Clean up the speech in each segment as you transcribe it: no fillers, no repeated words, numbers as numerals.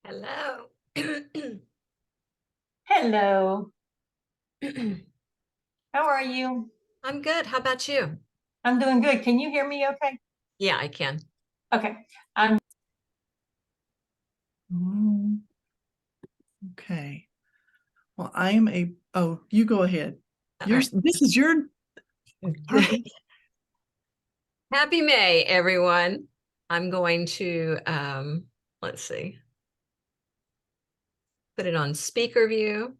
Hello. Hello. How are you? I'm good. How about you? I'm doing good. Can you hear me okay? Yeah, I can. Okay. I'm Mm, Okay. Well, I am oh, you go ahead. All right. This is your part. Happy May, everyone. I'm going to, let's see, put it on speaker view.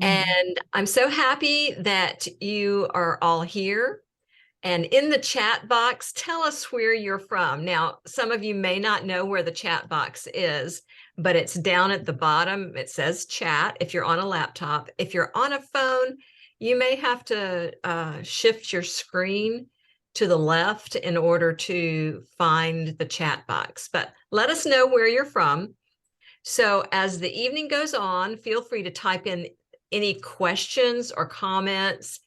And I'm so happy that you are all here. And in the chat box, tell us where you're from. Now, some of you may not know where the chat box is, but it's down at the bottom. It says chat if you're on a laptop. If you're on a phone, you may have to shift your screen to the left in order to find the chat box. But let us know where you're from. So as the evening goes on, feel free to type in any questions or comments,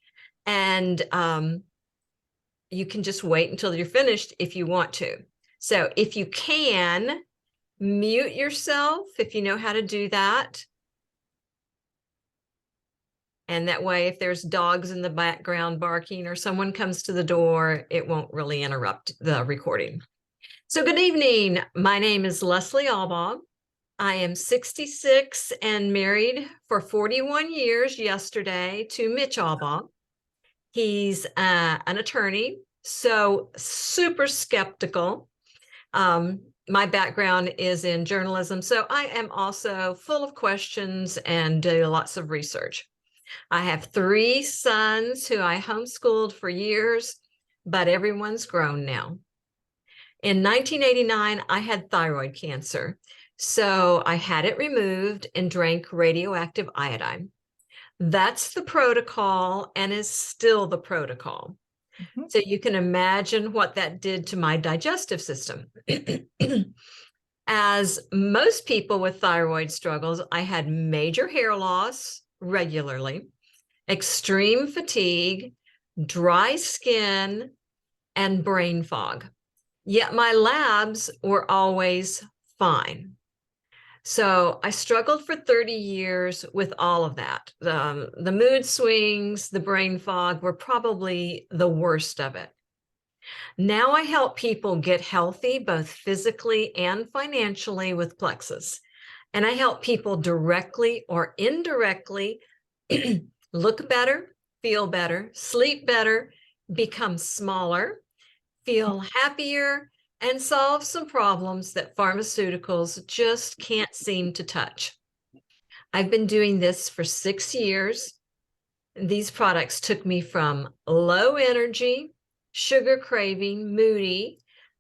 and you can just wait until you're finished if you want to. So if you can, mute yourself if you know how to do that. And that way, if there's dogs in the background barking or someone comes to the door, it won't really interrupt the recording. So good evening. My name is Leslie Albaugh. I am 66 and married for 41 years yesterday to Mitch Albaugh. He's an attorney, so super skeptical. My background is in journalism, so I am also full of questions and do lots of research. I have 3 sons who I homeschooled for years, but everyone's grown now. In 1989, I had thyroid cancer, so I had it removed and drank radioactive iodine. That's the protocol and is still the protocol. So you can imagine what that did to my digestive system. As most people with thyroid struggles, I had major hair loss regularly, extreme fatigue, dry skin, and brain fog. Yet my labs were always fine. So I struggled for 30 years with all of that. The mood swings, the brain fog were probably the worst of it. Now I help people get healthy, both physically and financially with Plexus. And I help people directly or indirectly look better, feel better, sleep better, become smaller, feel happier, and solve some problems that pharmaceuticals just can't seem to touch. I've been doing this for 6 years. These products took me from low energy, sugar craving, moody,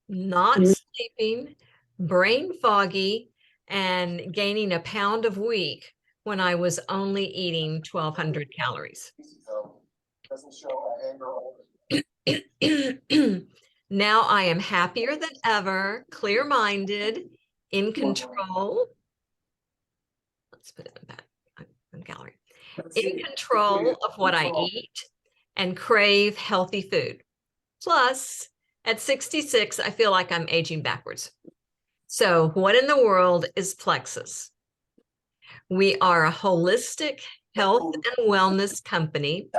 not sleeping, brain foggy, and gaining a pound a week when I was only eating 1,200 calories. Now I am happier than ever, clear-minded, in control. Let's put it in that gallery. In control of what I eat and crave healthy food. Plus, at 66, I feel like I'm aging backwards. So what in the world is Plexus? We are a holistic health and wellness company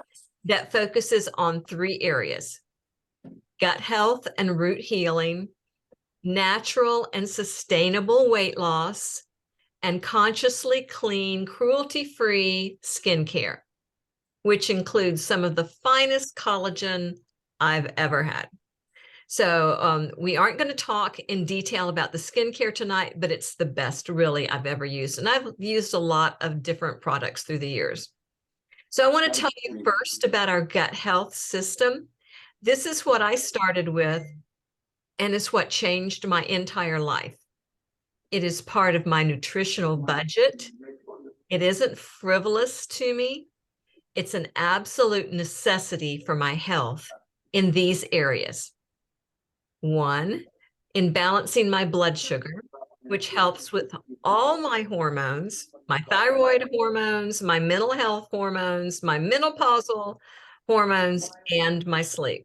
that focuses on 3 areas: gut health and root healing, natural and sustainable weight loss, and consciously clean, cruelty-free skincare, which includes some of the finest collagen I've ever had. So we aren't going to talk in detail about the skincare tonight, but it's the best really I've ever used. And I've used a lot of different products through the years. So I want to tell you first about our gut health system. This is what I started with, and it's what changed my entire life. It is part of my nutritional budget. It isn't frivolous to me. It's an absolute necessity for my health in these areas. 1, in balancing my blood sugar, which helps with all my hormones, my thyroid hormones, my mental health hormones, my menopausal hormones, and my sleep.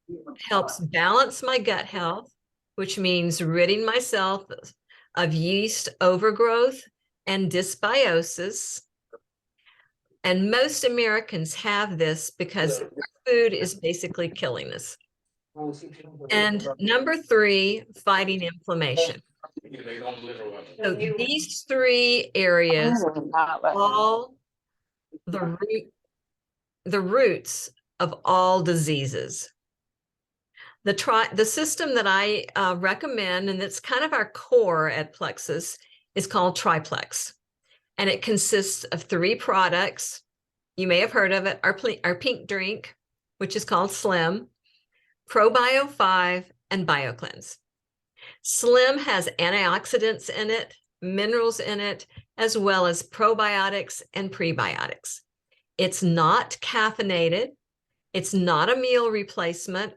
It helps balance my gut health, which means ridding myself of yeast overgrowth and dysbiosis. And most Americans have this because our food is basically killing us. And number 3, fighting inflammation. So these 3 areas are all the roots of all diseases. The system that I recommend, and that's kind of our core at Plexus, is called Triplex. And it consists of 3 products. You may have heard of it, our pink drink, which is called Slim, ProBio 5, and BioCleanse. Slim has antioxidants in it, minerals in it, as well as probiotics and prebiotics. It's not caffeinated. It's not a meal replacement.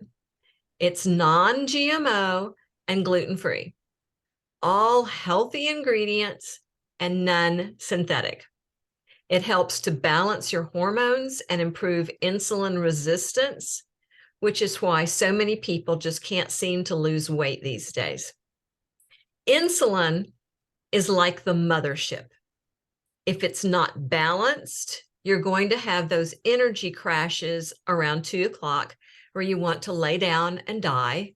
It's non-GMO and gluten-free. All healthy ingredients and none synthetic. It helps to balance your hormones and improve insulin resistance, which is why so many people just can't seem to lose weight these days. Insulin is like the mothership. If it's not balanced, you're going to have those energy crashes around 2 o'clock where you want to lay down and die,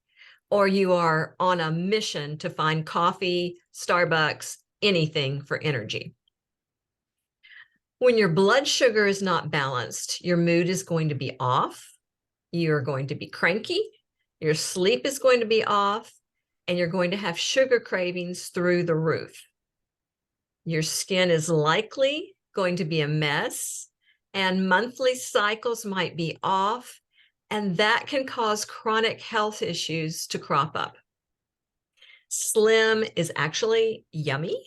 or you are on a mission to find coffee, Starbucks, anything for energy. When your blood sugar is not balanced, your mood is going to be off, you're going to be cranky, your sleep is going to be off, and you're going to have sugar cravings through the roof. Your skin is likely going to be a mess, and monthly cycles might be off, and that can cause chronic health issues to crop up. Slim is actually yummy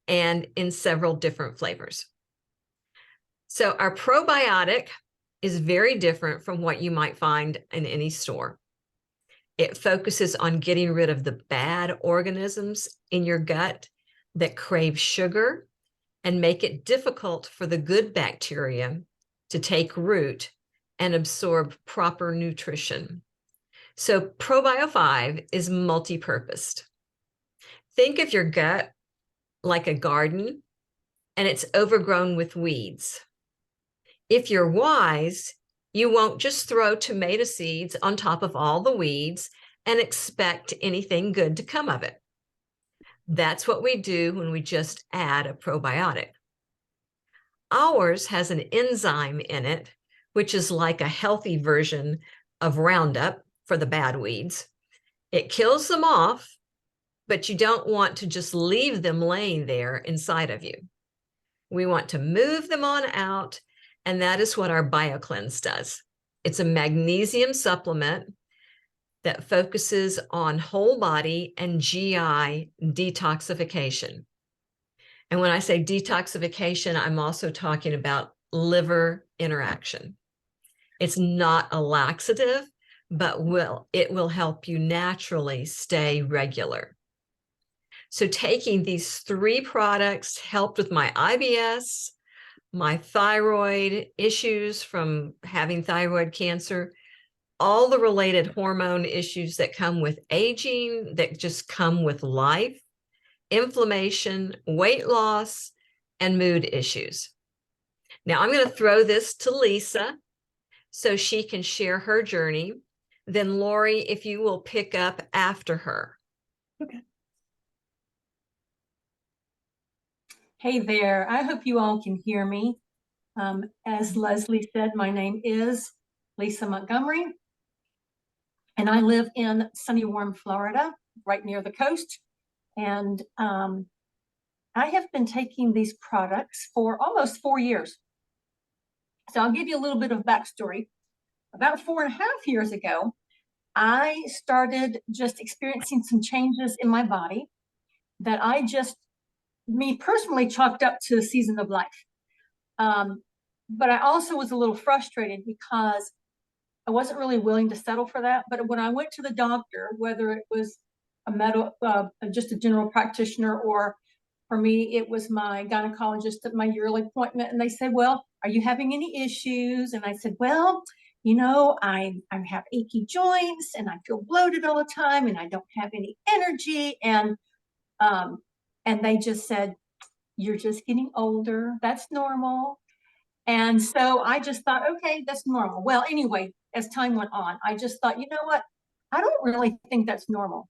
and in several different flavors. So our probiotic is very different from what you might find in any store. It focuses on getting rid of the bad organisms in your gut that crave sugar and make it difficult for the good bacteria to take root and absorb proper nutrition. So ProBio 5 is multi-purposed. Think of your gut like a garden, and it's overgrown with weeds. If you're wise, you won't just throw tomato seeds on top of all the weeds and expect anything good to come of it. That's what we do when we just add a probiotic. Ours has an enzyme in it, which is like a healthy version of Roundup for the bad weeds. It kills them off, but you don't want to just leave them laying there inside of you. We want to move them on out, and that is what our BioCleanse does. It's a magnesium supplement that focuses on whole body and GI detoxification. And when I say detoxification, I'm also talking about liver interaction. It's not a laxative, but it will help you naturally stay regular. So taking these 3 products helped with my IBS, my thyroid issues from having thyroid cancer, all the related hormone issues that come with aging, that just come with life, inflammation, weight loss, and mood issues. Now I'm going to throw this to Lisa so she can share her journey. Then Lori, if you will pick up after her. Okay. Hey there, I hope you all can hear me. As Leslie said, my name is Lisa Montgomery, and I live in sunny, warm Florida, right near the coast. And I have been taking these products for almost 4 years. So I'll give you a little bit of backstory. About 4.5 years ago, I started just experiencing some changes in my body that me personally chalked up to a season of life. But I also was a little frustrated because I wasn't really willing to settle for that. But when I went to the doctor, whether it was just a general practitioner, or for me, it was my gynecologist at my yearly appointment, and they said, well, are you having any issues? And I said, well, you know, I have achy joints and I feel bloated all the time and I don't have any energy. And And they just said, "You're just getting older. That's normal." And so I just thought, okay, that's normal. Well, anyway, as time went on, I just thought, you know what? I don't really think that's normal.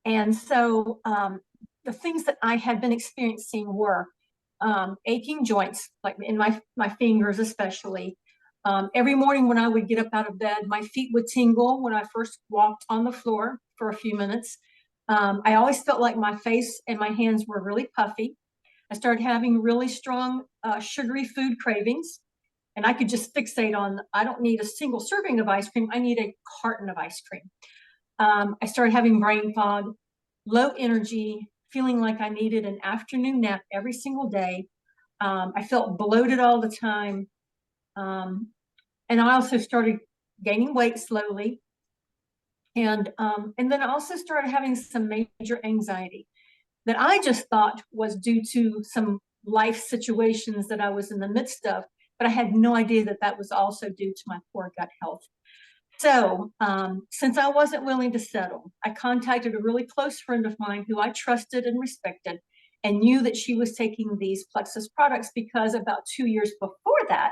And so the things that I had been experiencing were aching joints, like in my fingers especially. Every morning when I would get up out of bed, my feet would tingle when I first walked on the floor for a few minutes. I always felt like my face and my hands were really puffy. I started having really strong sugary food cravings, and I could just fixate on, I don't need a single serving of ice cream, I need a carton of ice cream. I started having brain fog, low energy, feeling like I needed an afternoon nap every single day. I felt bloated all the time. And I also started gaining weight slowly. And then I also started having some major anxiety that I just thought was due to some life situations that I was in the midst of, but I had no idea that that was also due to my poor gut health. So since I wasn't willing to settle, I contacted a really close friend of mine who I trusted and respected and knew that she was taking these Plexus products because about 2 years before that,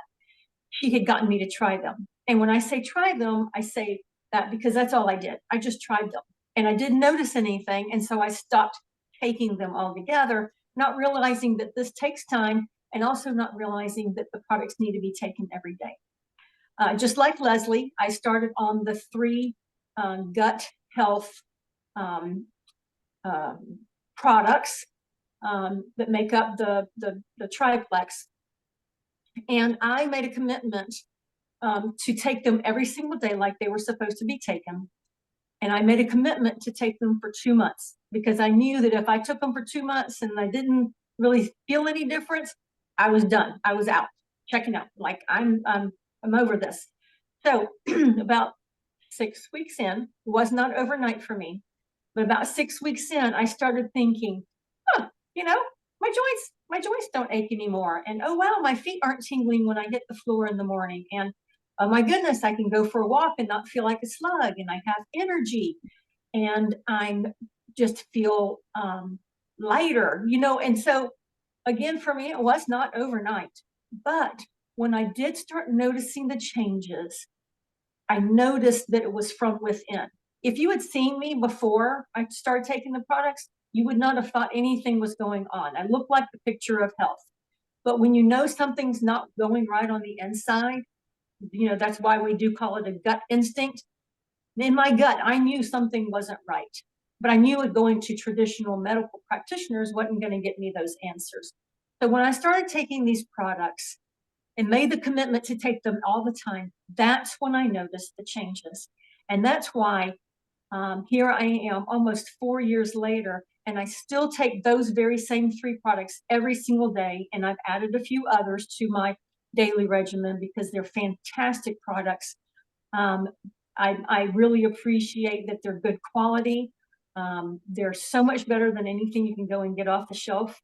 she had gotten me to try them. And when I say try them, I say that because that's all I did. I just tried them and I didn't notice anything. And so I stopped taking them altogether, not realizing that this takes time and also not realizing that the products need to be taken every day. Just like Leslie, I started on the 3 gut health products that make up the triplex. And I made a commitment to take them every single day like they were supposed to be taken. And I made a commitment to take them for 2 months because I knew that if I took them for 2 months and I didn't really feel any difference, I was done. I was out, checking out. Like I'm over this. So about 6 weeks in, was not overnight for me, but about 6 weeks in, I started thinking, huh, you know, my joints don't ache anymore. And oh wow, my feet aren't tingling when I hit the floor in the morning. And oh my goodness, I can go for a walk and not feel like a slug, and I have energy, and I'm just feel lighter, you know. And so again, for me, it was not overnight, but when I did start noticing the changes, I noticed that it was from within. If you had seen me before I started taking the products, you would not have thought anything was going on. I looked like the picture of health. But when you know something's not going right on the inside, you know, that's why we do call it a gut instinct. In my gut, I knew something wasn't right, but I knew it going to traditional medical practitioners wasn't going to get me those answers. So when I started taking these products and made the commitment to take them all the time, that's when I noticed the changes. And that's why here I am almost 4 years later, and I still take those very same 3 products every single day. And I've added a few others to my daily regimen because they're fantastic products. I really appreciate that they're good quality. They're so much better than anything you can go and get off the shelf.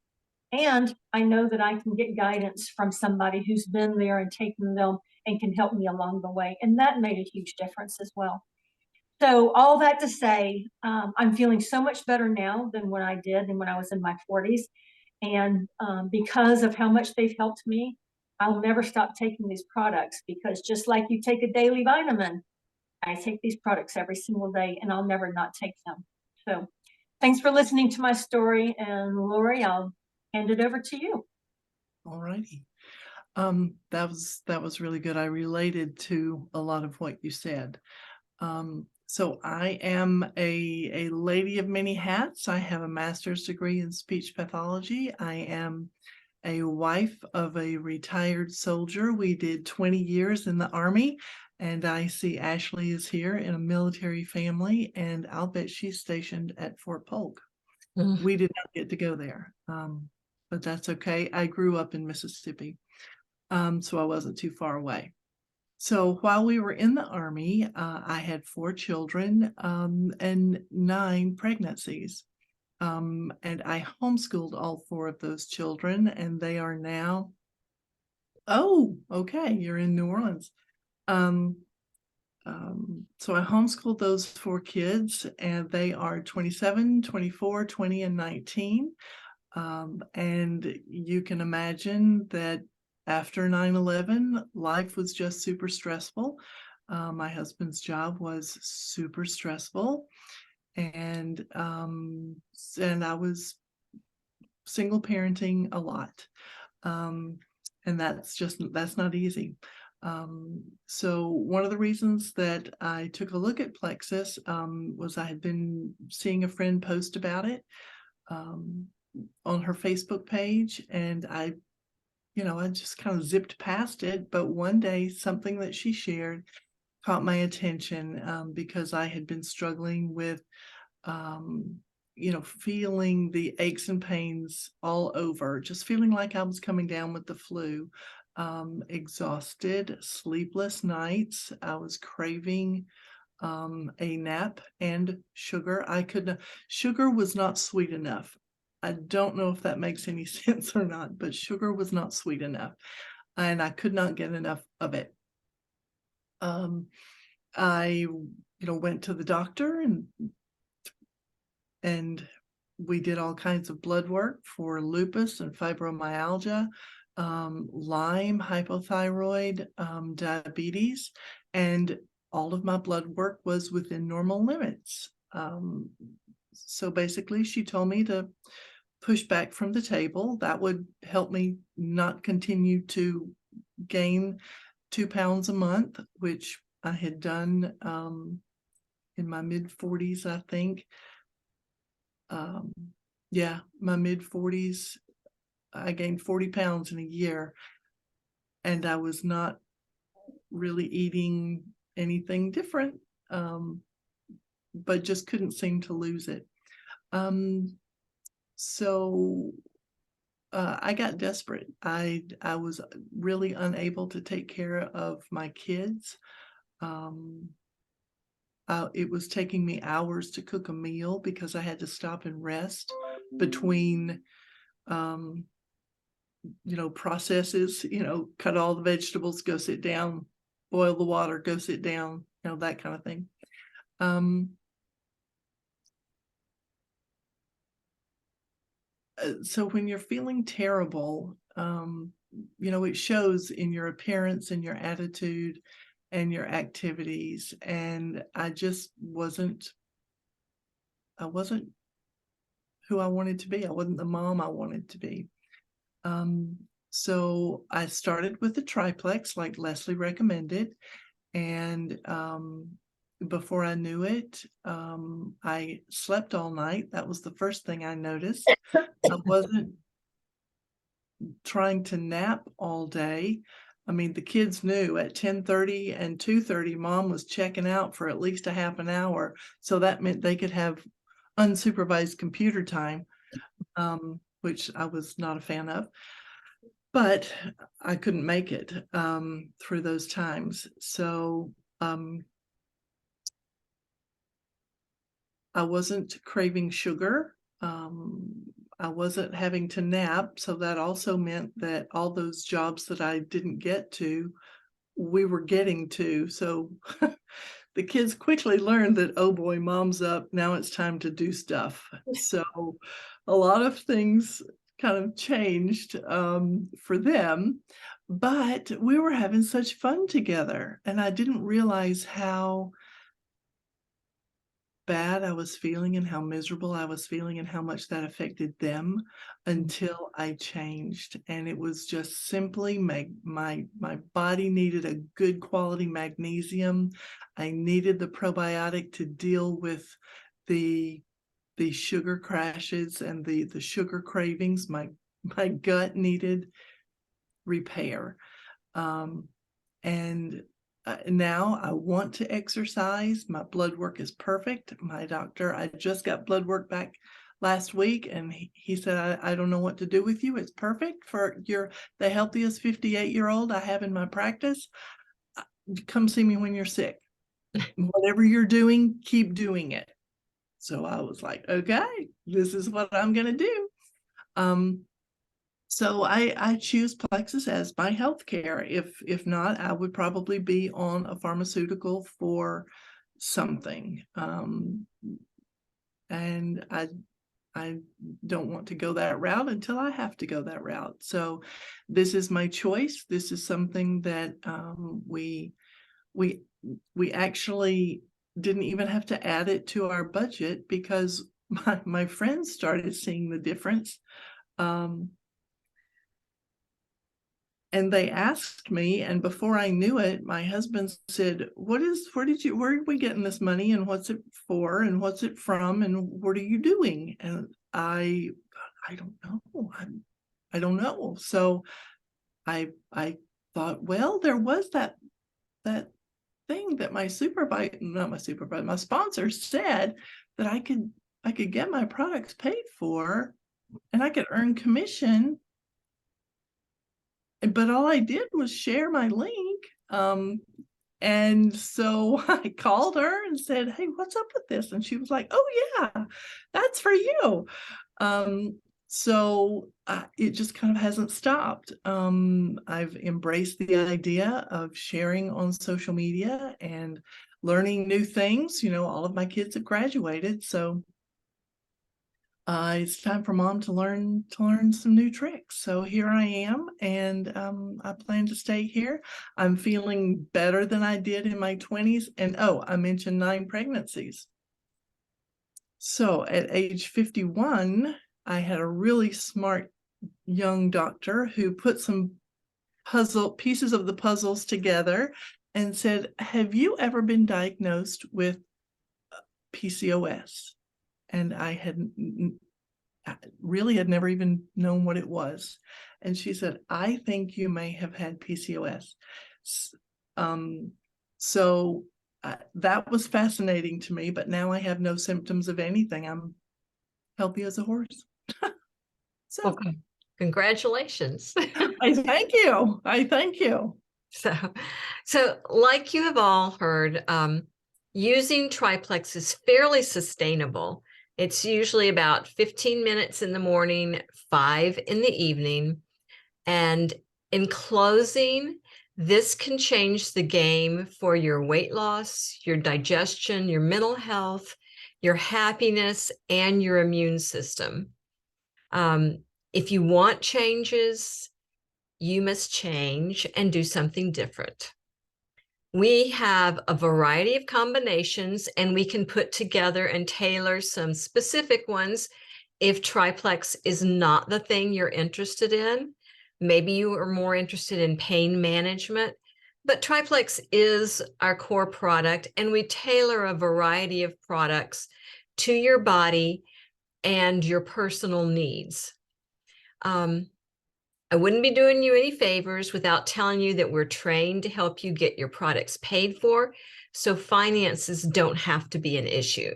And I know that I can get guidance from somebody who's been there and taken them and can help me along the way. And that made a huge difference as well. So all that to say, I'm feeling so much better now than when I did and when I was in my 40s. And because of how much they've helped me, I'll never stop taking these products, because just like you take a daily vitamin, I take these products every single day and I'll never not take them. So thanks for listening to my story. And Lori, I'll hand it over to you. All righty. That was really good. I related to a lot of what you said. So I am a lady of many hats. I have a master's degree in speech pathology. I am a wife of a retired soldier. We did 20 years in the Army, and I see Ashley is here in a military family, and I'll bet she's stationed at Fort Polk. We did not get to go there, but that's okay. I grew up in Mississippi, so I wasn't too far away. So while we were in the Army, I had 4 children and 9 pregnancies. And I homeschooled all 4 of those children, and they are now, oh, okay, you're in New Orleans. So I homeschooled those 4 kids, and they are 27, 24, 20, and 19. And you can imagine that after 9/11, life was just super stressful. My husband's job was super stressful, and I was single parenting a lot. And that's not easy. So one of the reasons that I took a look at Plexus was I had been seeing a friend post about it on her Facebook page, and I just kind of zipped past it. But one day, something that she shared caught my attention because I had been struggling with feeling the aches and pains all over, just feeling like I was coming down with the flu, exhausted, sleepless nights. I was craving a nap and sugar. Sugar was not sweet enough. I don't know if that makes any sense or not, but sugar was not sweet enough, and I could not get enough of it. I went to the doctor, and we did all kinds of blood work for lupus and fibromyalgia, Lyme, hypothyroid, diabetes, and all of my blood work was within normal limits. So basically, she told me to push back from the table. That would help me not continue to gain 2 pounds a month, which I had done in my mid-40s, I think. My mid-40s, I gained 40 pounds in a year, and I was not really eating anything different, but just couldn't seem to lose it. So I got desperate. I was really unable to take care of my kids. It was taking me hours to cook a meal because I had to stop and rest between processes, cut all the vegetables, go sit down, boil the water, go sit down, that kind of thing. So when you're feeling terrible, it shows in your appearance and your attitude and your activities. And I wasn't who I wanted to be. I wasn't the mom I wanted to be. So I started with the triplex like Leslie recommended. And before I knew it, I slept all night. That was the first thing I noticed. I wasn't trying to nap all day. I mean, the kids knew at 10:30 and 2:30, mom was checking out for at least a half an hour. So that meant they could have unsupervised computer time, which I was not a fan of. But I couldn't make it through those times. So I wasn't craving sugar. I wasn't having to nap. So that also meant that all those jobs that I didn't get to, we were getting to. So the kids quickly learned that, oh boy, mom's up. Now it's time to do stuff. So a lot of things kind of changed for them, but we were having such fun together. And I didn't realize how bad I was feeling and how miserable I was feeling and how much that affected them until I changed. And it was just simply my body needed a good quality magnesium. I needed the probiotic to deal with the sugar crashes and the sugar cravings. My gut needed repair. And now I want to exercise. My blood work is perfect. My doctor, I just got blood work back last week, and he said, I don't know what to do with you. It's perfect for the healthiest 58-year-old I have in my practice. Come see me when you're sick. Whatever you're doing, keep doing it. So I was like, okay, this is what I'm going to do. So I choose Plexus as my healthcare. If not, I would probably be on a pharmaceutical for something. And I don't want to go that route until I have to go that route. So this is my choice. This is something that we actually didn't even have to add it to our budget because my friends started seeing the difference. And they asked me, and before I knew it, my husband said, where are we getting this money and what's it for and what's it from and what are you doing? And I don't know. I don't know. So I thought, well, there was that thing that my sponsor said that I could get my products paid for and I could earn commission. But all I did was share my link. And so I called her and said, hey, what's up with this? And she was like, oh yeah, that's for you. So it just kind of hasn't stopped. I've embraced the idea of sharing on social media and learning new things. You know, all of my kids have graduated, so it's time for mom to learn some new tricks. So here I am, and I plan to stay here. I'm feeling better than I did in my 20s. And oh, I mentioned 9 pregnancies. So at age 51, I had a really smart young doctor who put some pieces of the puzzles together and said, have you ever been diagnosed with PCOS? And I really had never even known what it was. And she said, I think you may have had PCOS. So that was fascinating to me, but now I have no symptoms of anything. I'm healthy as a horse. So Okay. Congratulations. I thank you. I thank you. So like you have all heard, using Triplex is fairly sustainable. It's usually about 15 minutes in the morning, 5 in the evening. And in closing, this can change the game for your weight loss, your digestion, your mental health, your happiness, and your immune system. If you want changes, you must change and do something different. We have a variety of combinations, and we can put together and tailor some specific ones if Triplex is not the thing you're interested in. Maybe you are more interested in pain management, but Triplex is our core product, and we tailor a variety of products to your body and your personal needs. I wouldn't be doing you any favors without telling you that we're trained to help you get your products paid for, so finances don't have to be an issue.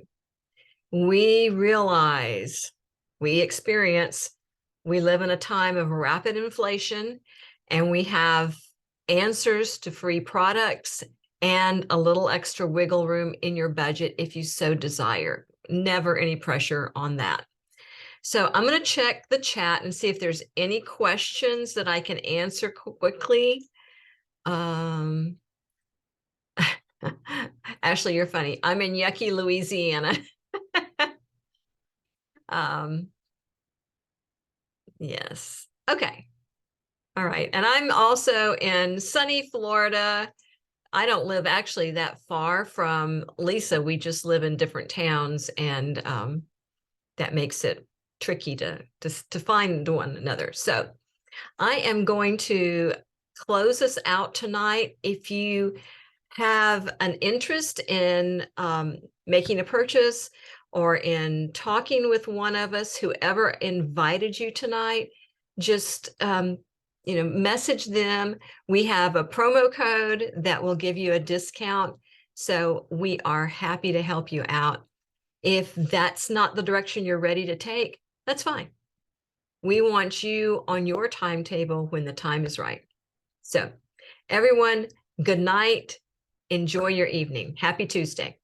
We realize, we experience, we live in a time of rapid inflation, and we have answers to free products and a little extra wiggle room in your budget if you so desire. Never any pressure on that. So I'm going to check the chat and see if there's any questions that I can answer quickly. Ashley, you're funny. I'm in yucky Louisiana. Yes. Okay. All right. And I'm also in sunny Florida. I don't live actually that far from Lisa. We just live in different towns, and that makes it tricky to find one another. So I am going to close us out tonight. If you have an interest in making a purchase or in talking with one of us, whoever invited you tonight, just message them. We have a promo code that will give you a discount. So we are happy to help you out. If that's not the direction you're ready to take, that's fine. We want you on your timetable when the time is right. So everyone, good night. Enjoy your evening. Happy Tuesday.